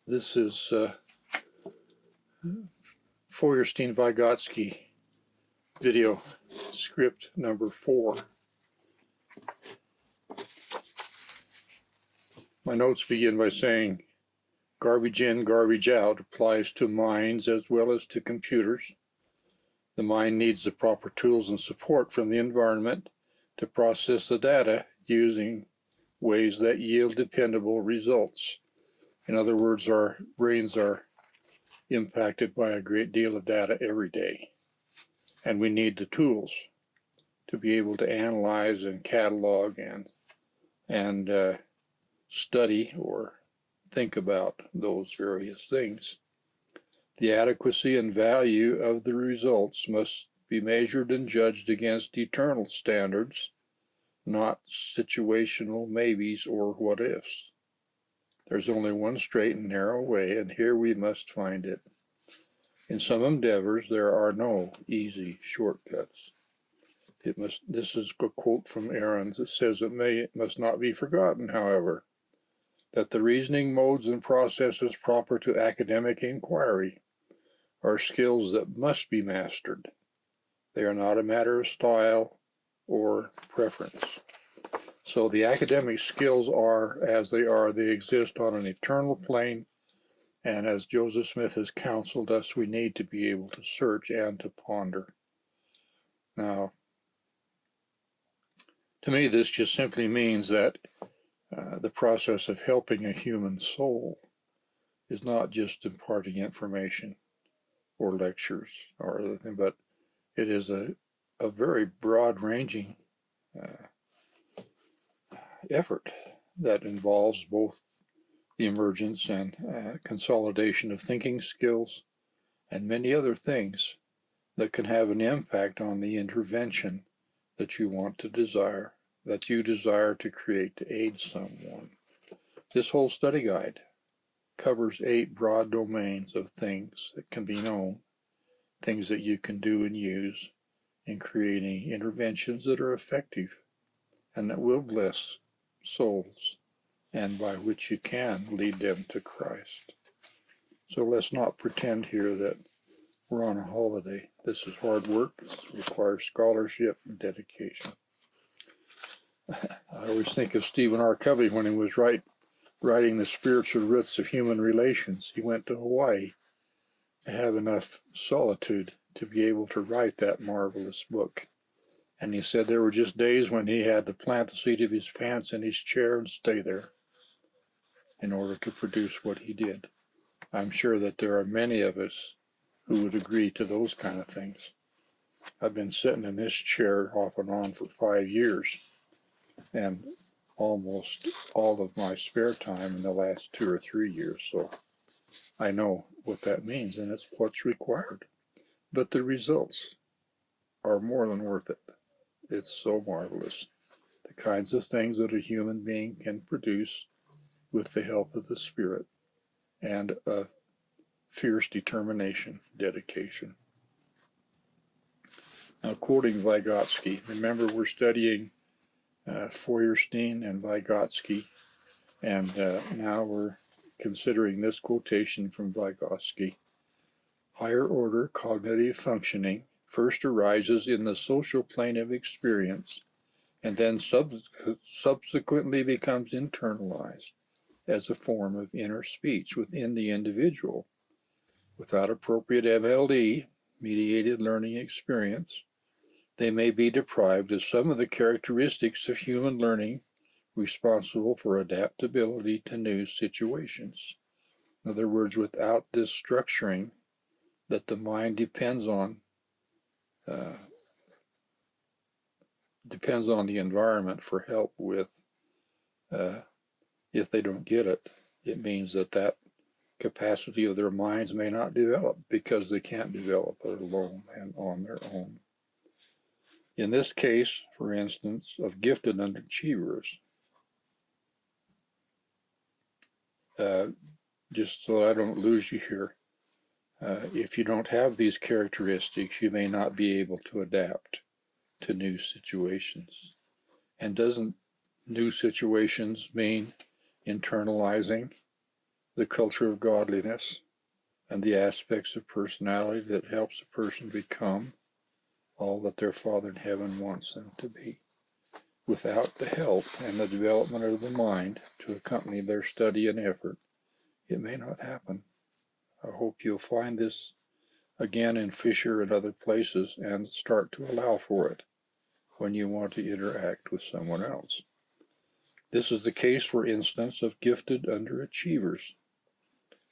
This is Feuerstein-Vygotsky video script number 4. My notes begin by saying garbage in, garbage out applies to minds as well as to computers. The mind needs the proper tools and support from the environment to process the data using ways that yield dependable results. In other words, our brains are impacted by a great deal of data every day, and we need the tools to be able to analyze and catalog and study or think about those various things. The adequacy and value of the results must be measured and judged against eternal standards, not situational maybes or what-ifs. There's only one straight and narrow way, and here we must find it. In some endeavors, there are no easy shortcuts. This is a quote from Ahrens that says, it must not be forgotten, however, that the reasoning modes and processes proper to academic inquiry are skills that must be mastered. They are not a matter of style or preference. So the academic skills are as they are. They exist on an eternal plane, and as Joseph Smith has counseled us, we need to be able to search and to ponder. Now, to me, this just simply means that the process of helping a human soul is not just imparting information or lectures or other thing, but it is a very broad-ranging effort that involves both the emergence and consolidation of thinking skills and many other things that can have an impact on the intervention that you want to desire, that you desire to create to aid someone. This whole study guide covers 8 broad domains of things that can be known, things that you can do and use in creating interventions that are effective and that will bless souls, and by which you can lead them to Christ. So let's not pretend here that we're on a holiday. This is hard work. This requires scholarship and dedication. I always think of Stephen R. Covey when he was writing The Spiritual Roots of Human Relations. He went to Hawaii to have enough solitude to be able to write that marvelous book. And he said there were just days when he had to plant the seat of his pants in his chair and stay there in order to produce what he did. I'm sure that there are many of us who would agree to those kind of things. I've been sitting in this chair off and on for 5 years, and almost all of my spare time in the last 2 or 3 years, so I know what that means, and it's what's required. But the results are more than worth it. It's so marvelous. The kinds of things that a human being can produce with the help of the Spirit and a fierce determination, dedication. Now, quoting Vygotsky, remember we're studying Feuerstein and Vygotsky, and now we're considering this quotation from Vygotsky. Higher order cognitive functioning first arises in the social plane of experience and then subsequently becomes internalized as a form of inner speech within the individual. Without appropriate MLD, mediated learning experience, they may be deprived of some of the characteristics of human learning responsible for adaptability to new situations. In other words, without this structuring that the mind depends on the environment for help with, if they don't get it, it means that capacity of their minds may not develop because they can't develop it alone and on their own. In this case, for instance, of gifted underachievers, just so I don't lose you here, if you don't have these characteristics, you may not be able to adapt to new situations. And doesn't new situations mean internalizing the culture of godliness, and the aspects of personality that helps a person become all that their Father in heaven wants them to be. Without the help and the development of the mind to accompany their study and effort, it may not happen. I hope you'll find this again in Feuer and other places and start to allow for it when you want to interact with someone else. This is the case, for instance, of gifted underachievers.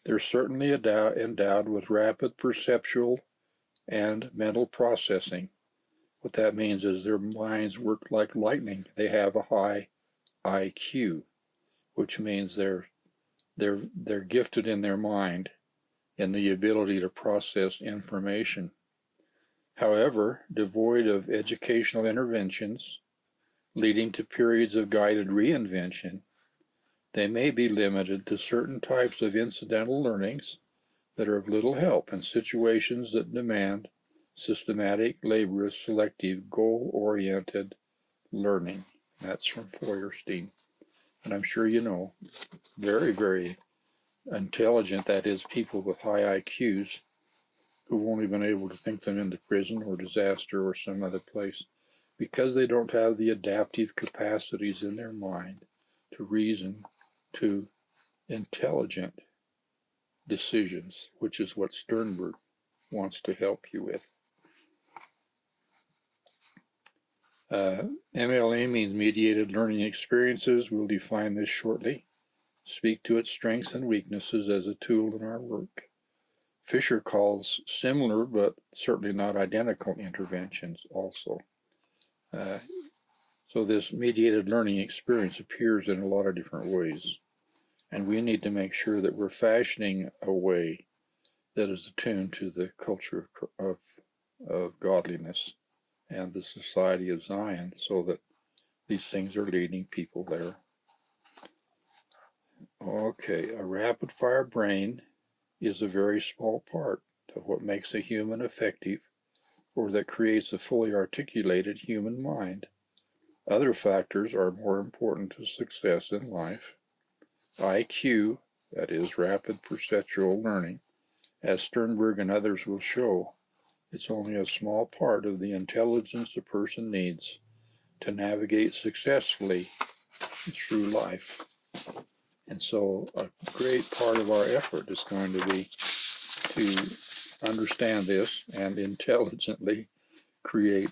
They're certainly endowed with rapid perceptual and mental processing. What that means is their minds work like lightning. They have a high IQ, which means they're gifted in their mind in the ability to process information. However, devoid of educational interventions, leading to periods of guided reinvention, they may be limited to certain types of incidental learnings that are of little help in situations that demand systematic, laborious, selective, goal-oriented learning. That's from Feuerstein. And I'm sure you know, very, very intelligent, that is, people with high IQs who've only been able to think them into prison or disaster or some other place because they don't have the adaptive capacities in their mind to reason to intelligent decisions, which is what Sternberg wants to help you with. MLE means mediated learning experiences. We'll define this shortly. Speak to its strengths and weaknesses as a tool in our work. Feuer calls similar but certainly not identical interventions also. So this mediated learning experience appears in a lot of different ways. And we need to make sure that we're fashioning a way that is attuned to the culture of godliness and the society of Zion, so that these things are leading people there. Okay, a rapid-fire brain is a very small part of what makes a human effective, or that creates a fully articulated human mind. Other factors are more important to success in life. IQ, that is, rapid perceptual learning, as Sternberg and others will show, it's only a small part of the intelligence a person needs to navigate successfully through life. And so a great part of our effort is going to be to understand this and intelligently create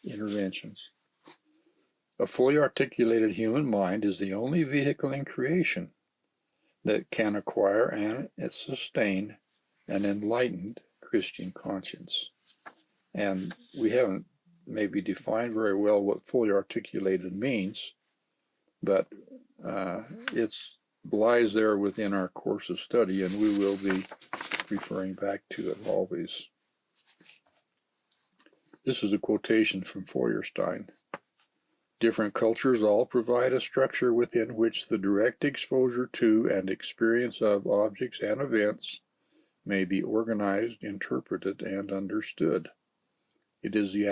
interventions. A fully articulated human mind is the only vehicle in creation that can acquire and sustain an enlightened Christian conscience. And we haven't maybe defined very well what fully articulated means, but it lies there within our course of study, and we will be referring back to it always. This is a quotation from Feuerstein. Different cultures all provide a structure within which the direct exposure to and experience of objects and events may be organized, interpreted, and understood. It is the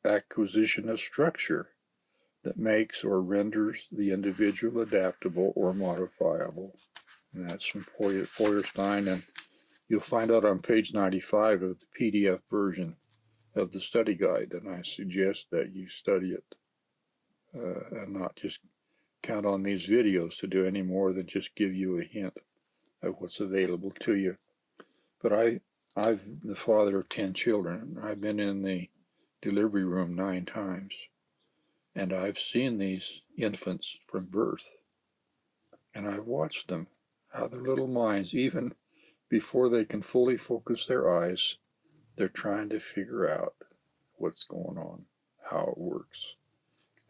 acquisition of structure that makes or renders the individual adaptable or modifiable. And that's from Feuerstein, and you'll find out on page 95 of the PDF version of the study guide, and I suggest that you study it and not just count on these videos to do any more than just give you a hint of what's available to you. But I'm the father of 10 children. I've been in the delivery room 9 times, and I've seen these infants from birth, and I've watched them, how their little minds, even before they can fully focus their eyes, they're trying to figure out what's going on, how it works.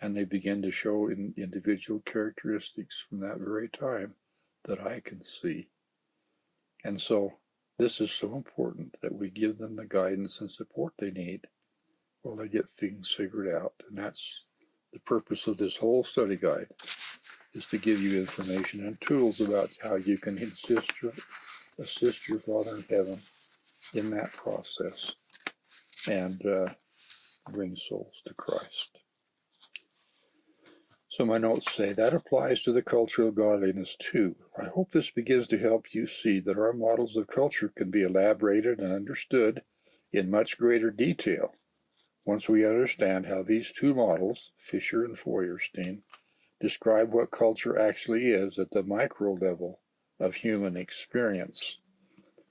And they begin to show individual characteristics from that very time that I can see. And so this is so important that we give them the guidance and support they need while they get things figured out. And that's the purpose of this whole study guide, is to give you information and tools about how you can assist your Father in heaven in that process and bring souls to Christ. So my notes say that applies to the culture of godliness too. I hope this begins to help you see that our models of culture can be elaborated and understood in much greater detail once we understand how these two models, Fisher and Feuerstein, describe what culture actually is at the micro level of human experience.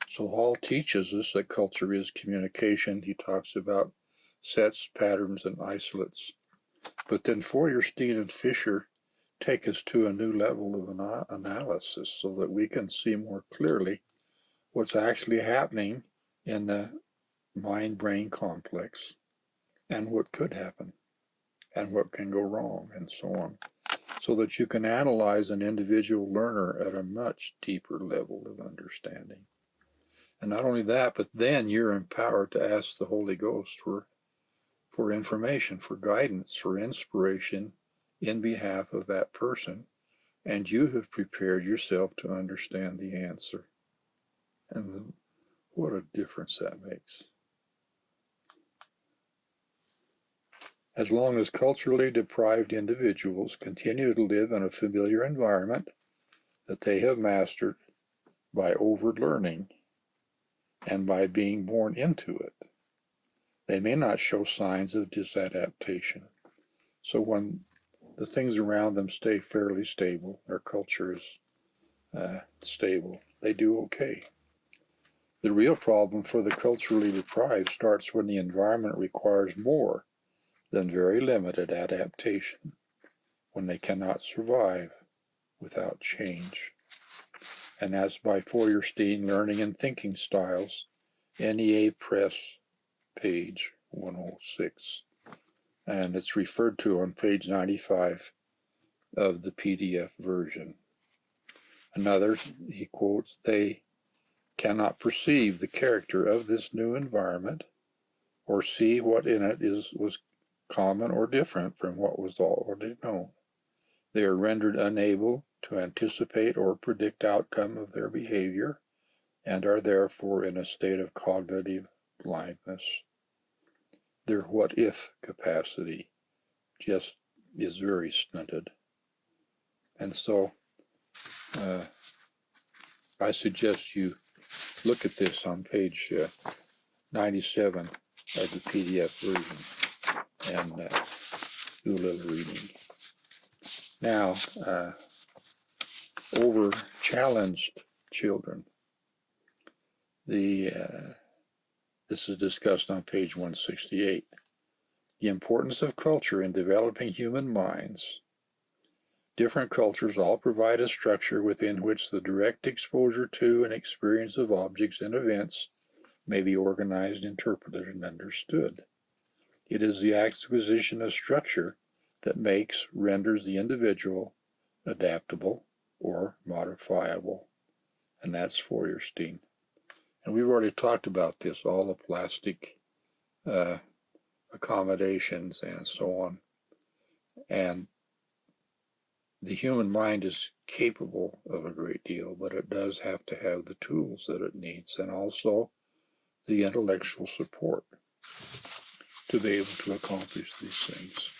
So Hall teaches us that culture is communication. He talks about sets, patterns, and isolates. But then Feuerstein and Fisher take us to a new level of analysis so that we can see more clearly what's actually happening in the mind-brain complex and what could happen and what can go wrong and so on, so that you can analyze an individual learner at a much deeper level of understanding. And not only that, but then you're empowered to ask the Holy Ghost for information, for guidance, for inspiration in behalf of that person, and you have prepared yourself to understand the answer. And what a difference that makes. As long as culturally deprived individuals continue to live in a familiar environment that they have mastered by overlearning and by being born into it, they may not show signs of disadaptation. So when the things around them stay fairly stable, their culture is stable, they do okay. The real problem for the culturally deprived starts when the environment requires more than very limited adaptation, when they cannot survive without change. And that's by Feuerstein, Learning and Thinking Styles, NEA Press, page 106. And it's referred to on page 95 of the PDF version. Another, he quotes, they cannot perceive the character of this new environment or see what in it was common or different from what was already known. They are rendered unable to anticipate or predict outcome of their behavior and are therefore in a state of cognitive blindness. Their what-if capacity just is very stunted. And so I suggest you look at this on page 97 of the PDF version and do a little reading. Now, over challenged children, this is discussed on page 168. The importance of culture in developing human minds. Different cultures all provide a structure within which the direct exposure to and experience of objects and events may be organized, interpreted, and understood. It is the acquisition of structure that renders the individual adaptable or modifiable. And that's Feuerstein. And we've already talked about this, all the plastic accommodations and so on. And the human mind is capable of a great deal, but it does have to have the tools that it needs and also the intellectual support to be able to accomplish these things.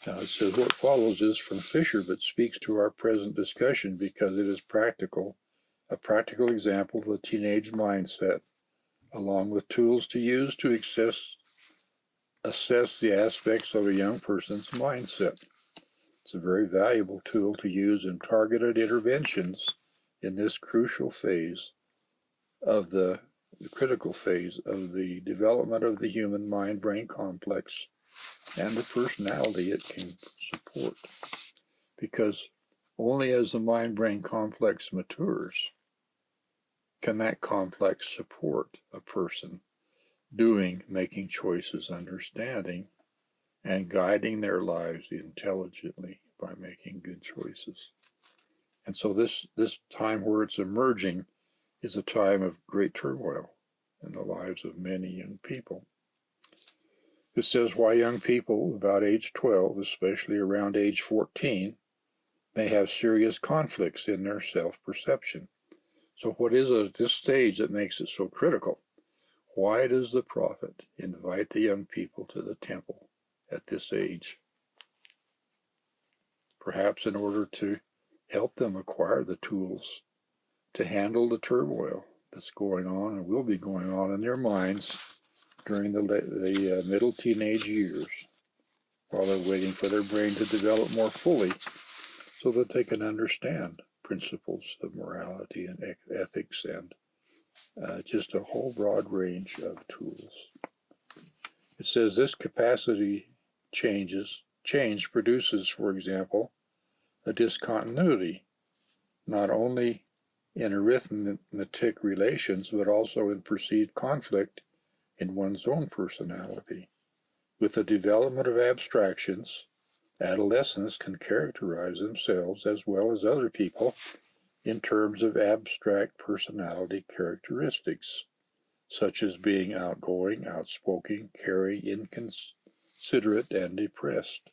Now it says what follows is from Fisher, but speaks to our present discussion because it is a practical example of the teenage mindset, along with tools to use to assess the aspects of a young person's mindset. It's a very valuable tool to use in targeted interventions in this crucial phase of the critical phase of the development of the human mind-brain complex and the personality it can support. Because only as the mind-brain complex matures can that complex support a person making choices, understanding, and guiding their lives intelligently by making good choices. And so this time where it's emerging is a time of great turmoil in the lives of many young people. It says why young people about age 12, especially around age 14, may have serious conflicts in their self-perception. So what is it at this stage that makes it so critical? Why does the prophet invite the young people to the temple at this age? perhaps in order to help them acquire the tools to handle the turmoil that's going on and will be going on in their minds during the middle teenage years, while they're waiting for their brain to develop more fully so that they can understand principles of morality and ethics and just a whole broad range of tools. It says this capacity change produces, for example, a discontinuity, not only in arithmetic relations, but also in perceived conflict in one's own personality. With the development of abstractions, adolescents can characterize themselves as well as other people in terms of abstract personality characteristics, such as being outgoing, outspoken, caring, inconsiderate, and depressed.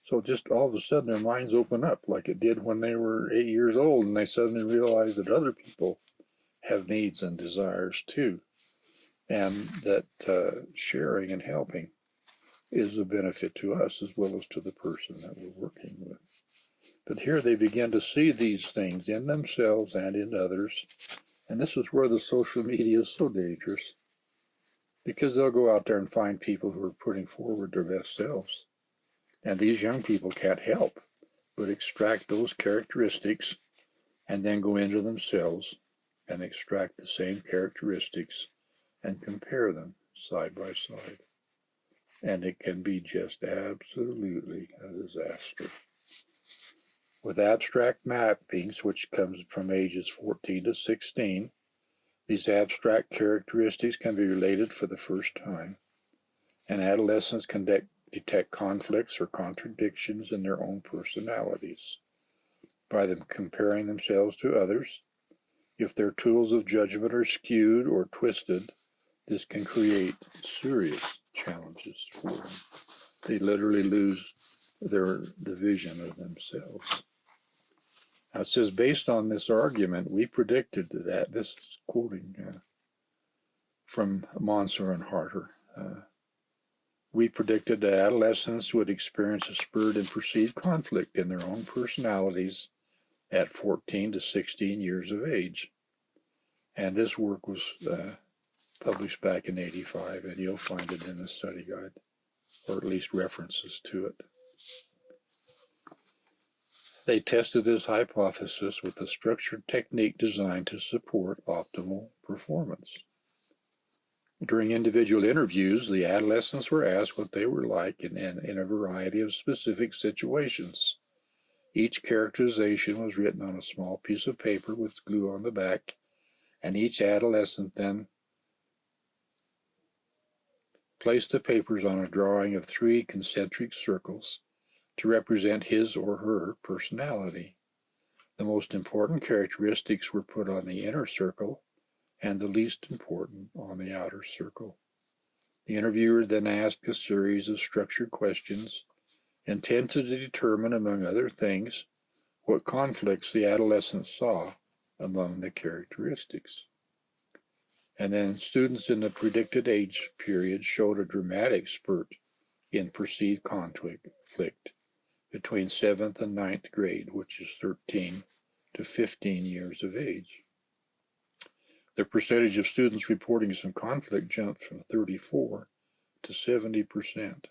So just all of a sudden their minds open up like it did when they were 8 years old, and they suddenly realize that other people have needs and desires too, and that sharing and helping is a benefit to us as well as to the person that we're working with. But here they begin to see these things in themselves and in others, and this is where the social media is so dangerous, because they'll go out there and find people who are putting forward their best selves. And these young people can't help but extract those characteristics and then go into themselves and extract the same characteristics and compare them side by side. And it can be just absolutely a disaster. With abstract mappings, which comes from ages 14 to 16, these abstract characteristics can be related for the first time, and adolescents can detect conflicts or contradictions in their own personalities by them comparing themselves to others. If their tools of judgment are skewed or twisted, this can create serious challenges for them. They literally lose the vision of themselves. Now it says, based on this argument, we predicted that, this is quoting from Monsor and Harter, we predicted that adolescents would experience a spurred and perceived conflict in their own personalities at 14 to 16 years of age. And this work was published back in '85, and you'll find it in the study guide, or at least references to it. They tested this hypothesis with a structured technique designed to support optimal performance. During individual interviews, the adolescents were asked what they were like in a variety of specific situations. Each characterization was written on a small piece of paper with glue on the back, and each adolescent then placed the papers on a drawing of 3 concentric circles to represent his or her personality. The most important characteristics were put on the inner circle and the least important on the outer circle. The interviewer then asked a series of structured questions intended to determine, among other things, what conflicts the adolescent saw among the characteristics. And then students in the predicted age period showed a dramatic spurt in perceived conflict between 7th and 9th grade, which is 13 to 15 years of age. The percentage of students reporting some conflict jumped from 34 to 70%,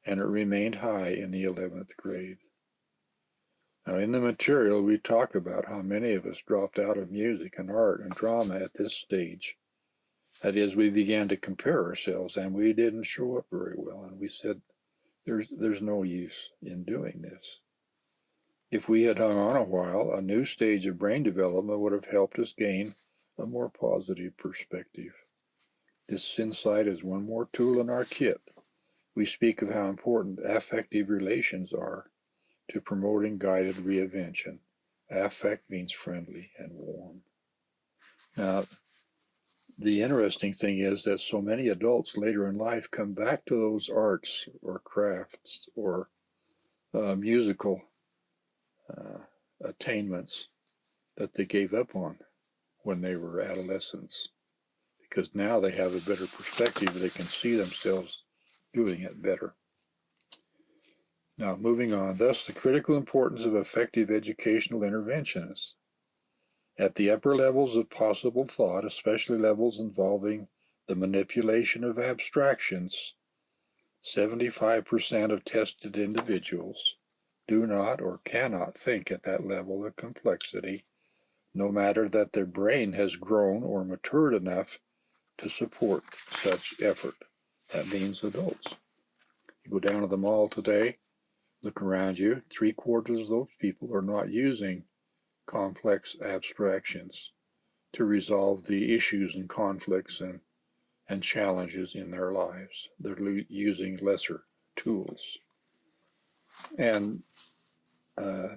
and it remained high in the 11th grade. Now, in the material, we talk about how many of us dropped out of music and art and drama at this stage. That is, we began to compare ourselves, and we didn't show up very well, and we said, there's no use in doing this. If we had hung on a while, a new stage of brain development would have helped us gain a more positive perspective. This insight is one more tool in our kit. We speak of how important affective relations are to promoting guided reinvention. Affect means friendly and warm. Now, the interesting thing is that so many adults later in life come back to those arts or crafts or musical attainments that they gave up on when they were adolescents, because now they have a better perspective. They can see themselves doing it better. Now, moving on, thus the critical importance of effective educational interventions. At the upper levels of possible thought, especially levels involving the manipulation of abstractions, 75% of tested individuals do not or cannot think at that level of complexity, no matter that their brain has grown or matured enough to support such effort. That means adults. You go down to the mall today, look around you, 3/4 of those people are not using complex abstractions to resolve the issues and conflicts and challenges in their lives. They're using lesser tools. And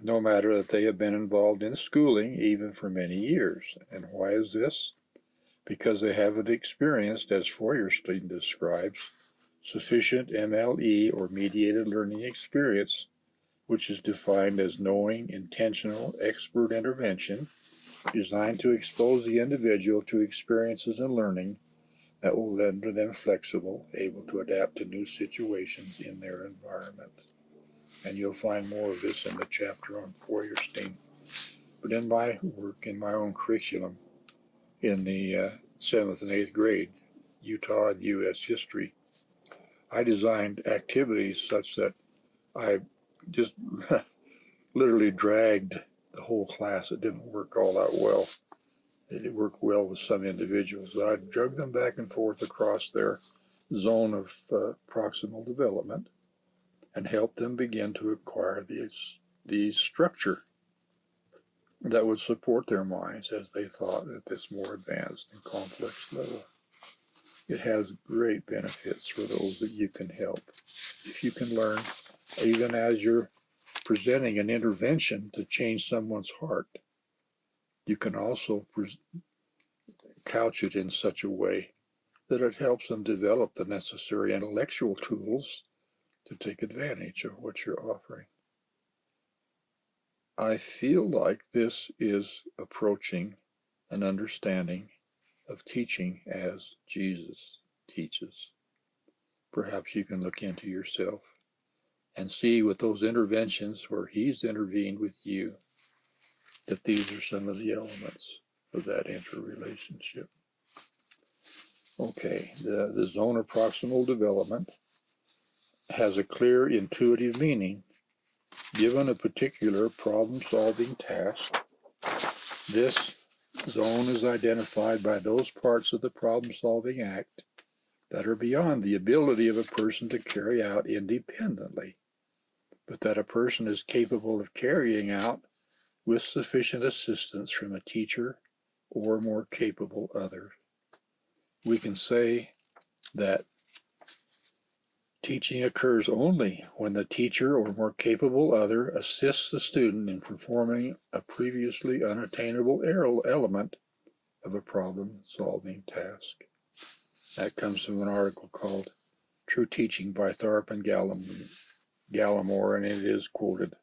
no matter that they have been involved in schooling even for many years. And why is this? Because they haven't experienced, as Feuer describes, sufficient MLE or mediated learning experience, which is defined as knowing, intentional, expert intervention designed to expose the individual to experiences and learning that will render them flexible, able to adapt to new situations in their environment. And you'll find more of this in the chapter on Feuerstein. But in my work, in my own curriculum, in the 7th and 8th grade, Utah and U.S. history, I designed activities such that I just literally dragged the whole class. It didn't work all that well. It worked well with some individuals. I drug them back and forth across their zone of proximal development and helped them begin to acquire the structure that would support their minds as they thought at this more advanced and complex level. It has great benefits for those that you can help. If you can learn, even as you're presenting an intervention to change someone's heart, you can also couch it in such a way that it helps them develop the necessary intellectual tools to take advantage of what you're offering. I feel like this is approaching an understanding of teaching as Jesus teaches. Perhaps you can look into yourself and see with those interventions where he's intervened with you that these are some of the elements of that interrelationship. Okay, the zone of proximal development has a clear intuitive meaning. Given a particular problem-solving task, this zone is identified by those parts of the problem-solving act that are beyond the ability of a person to carry out independently, but that a person is capable of carrying out with sufficient assistance from a teacher or more capable other. We can say that teaching occurs only when the teacher or more capable other assists the student in performing a previously unattainable element of a problem-solving task. That comes from an article called True Teaching by Tharp and Gallimore, and it is quoted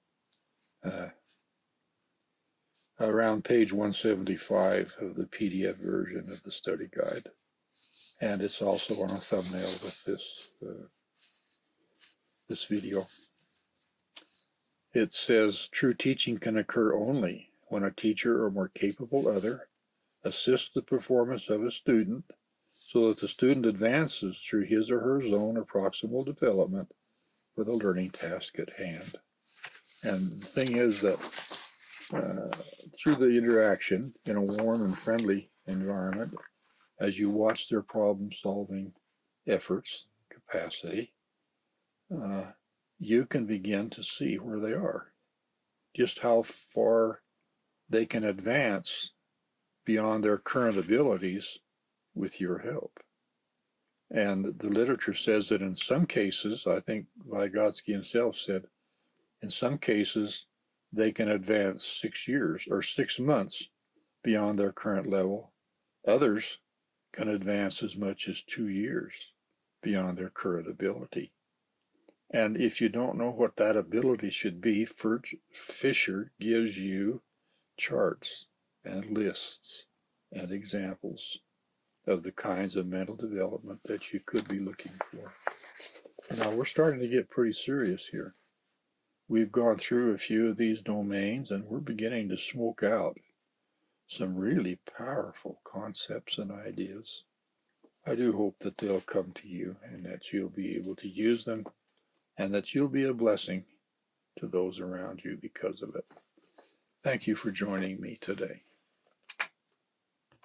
around page 175 of the PDF version of the study guide. And it's also on a thumbnail with this video. It says, true teaching can occur only when a teacher or more capable other assists the performance of a student so that the student advances through his or her zone of proximal development for the learning task at hand. And the thing is that through the interaction in a warm and friendly environment, as you watch their problem-solving efforts, capacity, you can begin to see where they are, just how far they can advance beyond their current abilities with your help. And the literature says that in some cases, I think Vygotsky himself said, in some cases, they can advance 6 years or 6 months beyond their current level. Others can advance as much as 2 years beyond their current ability. And if you don't know what that ability should be, Fisher gives you charts and lists and examples of the kinds of mental development that you could be looking for. Now, we're starting to get pretty serious here. We've gone through a few of these domains and we're beginning to smoke out some really powerful concepts and ideas. I do hope that they'll come to you and that you'll be able to use them and that you'll be a blessing to those around you because of it. Thank you for joining me today.